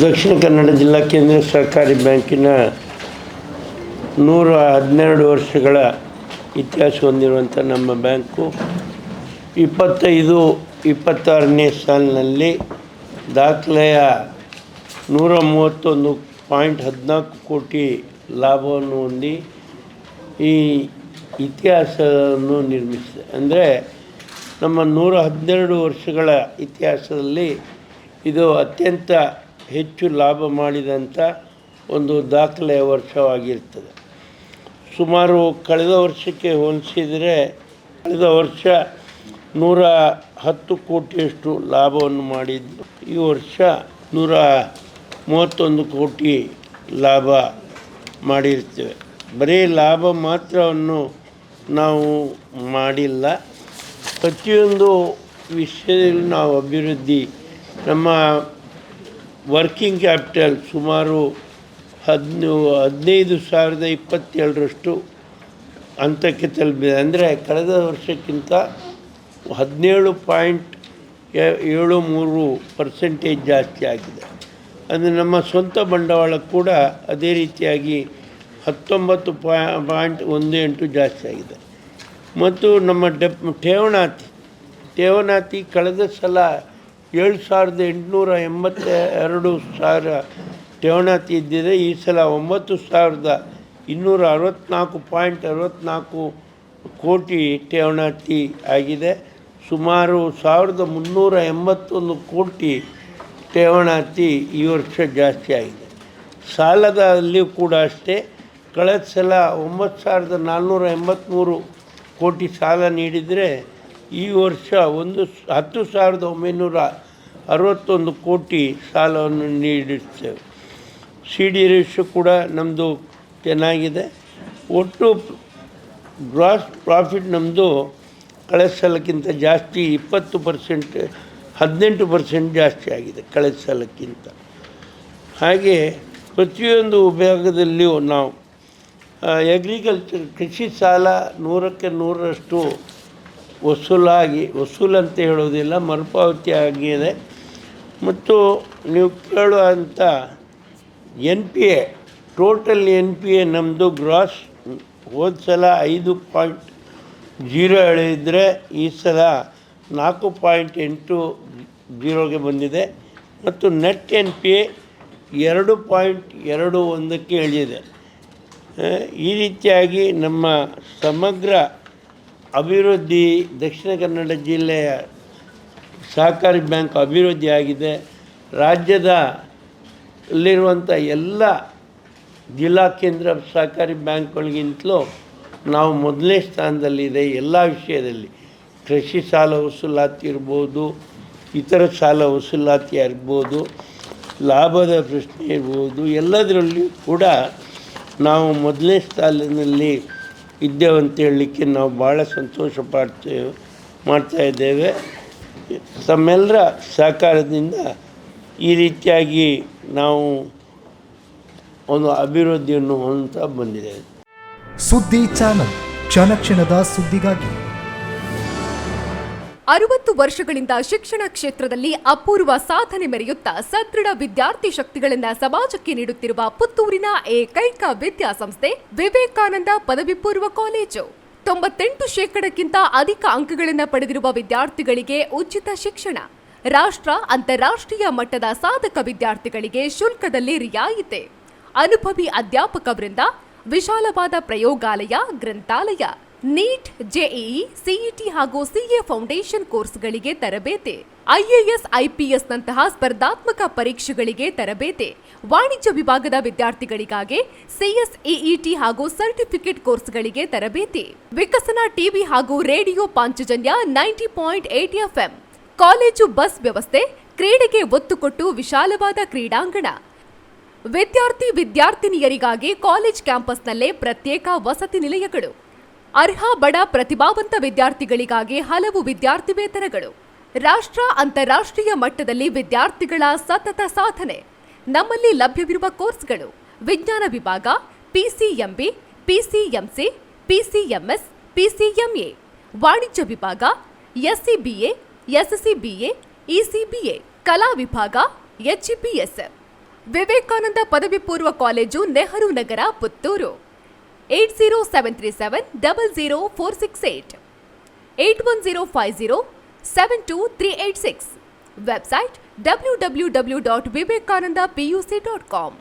ದಕ್ಷಿಣ ಕನ್ನಡ ಜಿಲ್ಲಾ ಕೇಂದ್ರ ಸಹಕಾರಿ ಬ್ಯಾಂಕಿನ 112 ವರ್ಷಗಳ ಇತಿಹಾಸ ಹೊಂದಿರುವಂಥ ನಮ್ಮ ಬ್ಯಾಂಕು 25-26ನೇ ಸಾಲಿನಲ್ಲಿ ದಾಖಲೆಯ 131.14 ಕೋಟಿ ಲಾಭವನ್ನು ಹೊಂದಿ ಈ ಇತಿಹಾಸವನ್ನು ನಿರ್ಮಿಸಿದೆ. ಅಂದರೆ ನಮ್ಮ 112 ವರ್ಷಗಳ ಇತಿಹಾಸದಲ್ಲಿ ಇದು ಅತ್ಯಂತ ಹೆಚ್ಚು ಲಾಭ ಮಾಡಿದಂಥ ಒಂದು ದಾಖಲೆಯ ವರ್ಷವಾಗಿರ್ತದೆ. ಸುಮಾರು ಕಳೆದ ವರ್ಷಕ್ಕೆ ಹೋಲಿಸಿದರೆ ಕಳೆದ ವರ್ಷ 110 ಕೋಟಿಯಷ್ಟು ಲಾಭವನ್ನು ಮಾಡಿದ್ದು, ಈ ವರ್ಷ 131 ಕೋಟಿ ಲಾಭ ಮಾಡಿರ್ತೇವೆ. ಬರೀ ಲಾಭ ಮಾತ್ರವನ್ನು ನಾವು ಮಾಡಿಲ್ಲ, ಪ್ರತಿಯೊಂದು ವಿಷಯದಲ್ಲಿ ನಾವು ಅಭಿವೃದ್ಧಿ, ನಮ್ಮ ವರ್ಕಿಂಗ್ ಕ್ಯಾಪಿಟಲ್ ಸುಮಾರು 15,027 ಹಂತಕ್ಕೆ ತಲುಪಿದೆ. ಅಂದರೆ ಕಳೆದ ವರ್ಷಕ್ಕಿಂತ 17.73% ಜಾಸ್ತಿ ಆಗಿದೆ. ಅದು ನಮ್ಮ ಸ್ವಂತ ಬಂಡವಾಳ ಕೂಡ ಅದೇ ರೀತಿಯಾಗಿ 19.18 ಜಾಸ್ತಿ ಆಗಿದೆ. ಮತ್ತು ನಮ್ಮ ಠೇವಣಾತಿ ಕಳೆದ ಸಲ 7,882 ಠೇವಣಾತಿ ಇದ್ದಿದೆ. ಈ ಸಲ 9,264.64 ಕೋಟಿ ಠೇವಣಾತಿ ಆಗಿದೆ. ಸುಮಾರು 1,381 ಕೋಟಿ ಠೇವಣಾತಿ ಈ ವರ್ಷ ಜಾಸ್ತಿ ಆಗಿದೆ. ಸಾಲದಲ್ಲಿ ಕೂಡ ಅಷ್ಟೇ, ಕಳೆದ ಸಲ 9,483 ಕೋಟಿ ಸಾಲ ನೀಡಿದರೆ ಈ ವರ್ಷ 10,961 ಕೋಟಿ ಸಾಲವನ್ನು ನೀಡಿರ್ತೇವೆ. CD ರೇಷಿಯೋ ಕೂಡ ನಮ್ಮದು ಚೆನ್ನಾಗಿದೆ. ಒಟ್ಟು ಗ್ರಾಸ್ ಪ್ರಾಫಿಟ್ ನಮ್ಮದು ಕಳೆದ ಸಲಕ್ಕಿಂತ ಜಾಸ್ತಿ 18% ಜಾಸ್ತಿ ಆಗಿದೆ ಕಳೆದ ಸಲಕ್ಕಿಂತ. ಹಾಗೆ ಪ್ರತಿಯೊಂದು ವಿಭಾಗದಲ್ಲಿಯೂ ನಾವು ಅಗ್ರಿಕಲ್ಚರ್ ಕೃಷಿ ಸಾಲ 100ಕ್ಕೆ 100ರಷ್ಟು ವಸೂಲಂತ ಹೇಳೋದಿಲ್ಲ, ಮರುಪಾವತಿ ಆಗಿದೆ. ಮತ್ತು ನೀವು ಕೇಳುವಂಥ NPA, ಟೋಟಲ್ NPA ನಮ್ಮದು ಗ್ರಾಸ್ ಹೋದ ಸಲ 5.0 ಇದ್ದರೆ ಈ ಸಲ 4.80ಗೆ ಬಂದಿದೆ. ಮತ್ತು ನೆಟ್ NPA 2.21ಕ್ಕೆ ಇಳಿದಿದೆ. ಈ ರೀತಿಯಾಗಿ ನಮ್ಮ ಸಮಗ್ರ ಅಭಿವೃದ್ಧಿ ದಕ್ಷಿಣ ಕನ್ನಡ ಜಿಲ್ಲೆಯ ಸಹಕಾರಿ ಬ್ಯಾಂಕ್ ಅಭಿವೃದ್ಧಿ ಆಗಿದೆ. ರಾಜ್ಯದಲ್ಲಿರುವಂಥ ಎಲ್ಲ ಜಿಲ್ಲಾ ಕೇಂದ್ರ ಸಹಕಾರಿ ಬ್ಯಾಂಕ್ಗಳಿಗಿಂತಲೂ ನಾವು ಮೊದಲನೇ ಸ್ಥಾನದಲ್ಲಿದೆ. ಎಲ್ಲ ವಿಷಯದಲ್ಲಿ ಕೃಷಿ ಸಾಲ ವಸೂಲಾತಿ ಇರ್ಬೋದು, ಇತರ ಸಾಲ ವಸೂಲಾತಿ ಇರ್ಬೋದು, ಲಾಭದ ಪ್ರಶ್ನೆ ಇರ್ಬೋದು, ಎಲ್ಲದರಲ್ಲಿಯೂ ಕೂಡ ನಾವು ಮೊದಲನೇ ಸ್ಥಾನದಲ್ಲಿ ಇದ್ದೇವೆ ಅಂತ ಹೇಳಲಿಕ್ಕೆ ನಾವು ಭಾಳ ಸಂತೋಷ ಮಾಡ್ತಾಯಿದ್ದೇವೆ. ತಮ್ಮೆಲ್ಲರ ಸಹಕಾರದಿಂದ ಈ ರೀತಿಯಾಗಿ ನಾವು ಒಂದು ಅಭಿವೃದ್ಧಿಯನ್ನು ಹೊಂದುತ್ತಾ ಬಂದಿದ್ದೇವೆ. ಸುದ್ದಿ ಚಾನಲ್, ಕ್ಷಣ ಕ್ಷಣದ ಸುದ್ದಿಗಾಗಿ. 60 ವರ್ಷಗಳಿಂದ ಶಿಕ್ಷಣ ಕ್ಷೇತ್ರದಲ್ಲಿ ಅಪೂರ್ವ ಸಾಧನೆ ಮೆರೆಯುತ್ತಾ ಸದೃಢ ವಿದ್ಯಾರ್ಥಿ ಶಕ್ತಿಗಳಿಂದ ಸಮಾಜಕ್ಕೆ ನೀಡುತ್ತಿರುವ ಪುತ್ತೂರಿನ ಏಕೈಕ ವಿದ್ಯಾಸಂಸ್ಥೆ ವಿವೇಕಾನಂದ ಪದವಿ ಪೂರ್ವ ಕಾಲೇಜು. 98% ಅಧಿಕ ಅಂಕಗಳನ್ನು ಪಡೆದಿರುವ ವಿದ್ಯಾರ್ಥಿಗಳಿಗೆ ಉಚಿತ ಶಿಕ್ಷಣ, ರಾಷ್ಟ್ರ ಅಂತಾರಾಷ್ಟ್ರೀಯ ಮಟ್ಟದ ಸಾಧಕ ವಿದ್ಯಾರ್ಥಿಗಳಿಗೆ ಶುಲ್ಕದಲ್ಲಿ ರಿಯಾಯಿತಿ, ಅನುಭವಿ ಅಧ್ಯಾಪಕ ವೃಂದ, ವಿಶಾಲವಾದ ಪ್ರಯೋಗಾಲಯ, ಗ್ರಂಥಾಲಯ, ನೀಟ್, JEE, CET ಹಾಗೂ CA ಫೌಂಡೇಶನ್ ಕೋರ್ಸ್ಗಳಿಗೆ ತರಬೇತಿ, IAS, IPS ನಂತಹ ಸ್ಪರ್ಧಾತ್ಮಕ ಪರೀಕ್ಷೆಗಳಿಗೆ ತರಬೇತಿ, ವಾಣಿಜ್ಯ ವಿಭಾಗದ ವಿದ್ಯಾರ್ಥಿಗಳಿಗಾಗಿ CS, EET ಹಾಗೂ ಸರ್ಟಿಫಿಕೇಟ್ ಕೋರ್ಸ್ಗಳಿಗೆ ತರಬೇತಿ, ವಿಕಸನ ಟಿವಿ ಹಾಗೂ radio Panchajanya 90.8 FM, college bus ವ್ಯವಸ್ಥೆ, ಕ್ರೀಡೆಗೆ ಒತ್ತು ಕೊಟ್ಟು ವಿಶಾಲವಾದ ಕ್ರೀಡಾಂಗಣ, ವಿದ್ಯಾರ್ಥಿನಿಯರಿಗಾಗಿ ಕಾಲೇಜ್ ಕ್ಯಾಂಪಸ್ನಲ್ಲೇ ಪ್ರತ್ಯೇಕ ವಸತಿ ನಿಲಯಗಳು, ಅರ್ಹ ಬಡ ಪ್ರತಿಭಾವಂತ ವಿದ್ಯಾರ್ಥಿಗಳಿಗಾಗಿ ಹಲವು ವಿದ್ಯಾರ್ಥಿ ವೇತನಗಳು, ರಾಷ್ಟ್ರ ಅಂತಾರಾಷ್ಟ್ರೀಯ ಮಟ್ಟದಲ್ಲಿ ವಿದ್ಯಾರ್ಥಿಗಳ ಸತತ ಸಾಧನೆ. ನಮ್ಮಲ್ಲಿ ಲಭ್ಯವಿರುವ ಕೋರ್ಸ್ಗಳು: ವಿಜ್ಞಾನ ವಿಭಾಗ, PCMB, PCMC, PCMS, PCMA, ವಾಣಿಜ್ಯ ವಿಭಾಗ, SCBA, SCBA, ECBA, ಕಲಾ ವಿಭಾಗ, HEPS, ವಿವೇಕಾನಂದ ಪದವಿ ಪೂರ್ವ college, Nehru Nagar, Puttur. 80737000468, 81050723886. Website www.vivekanandapuc.com.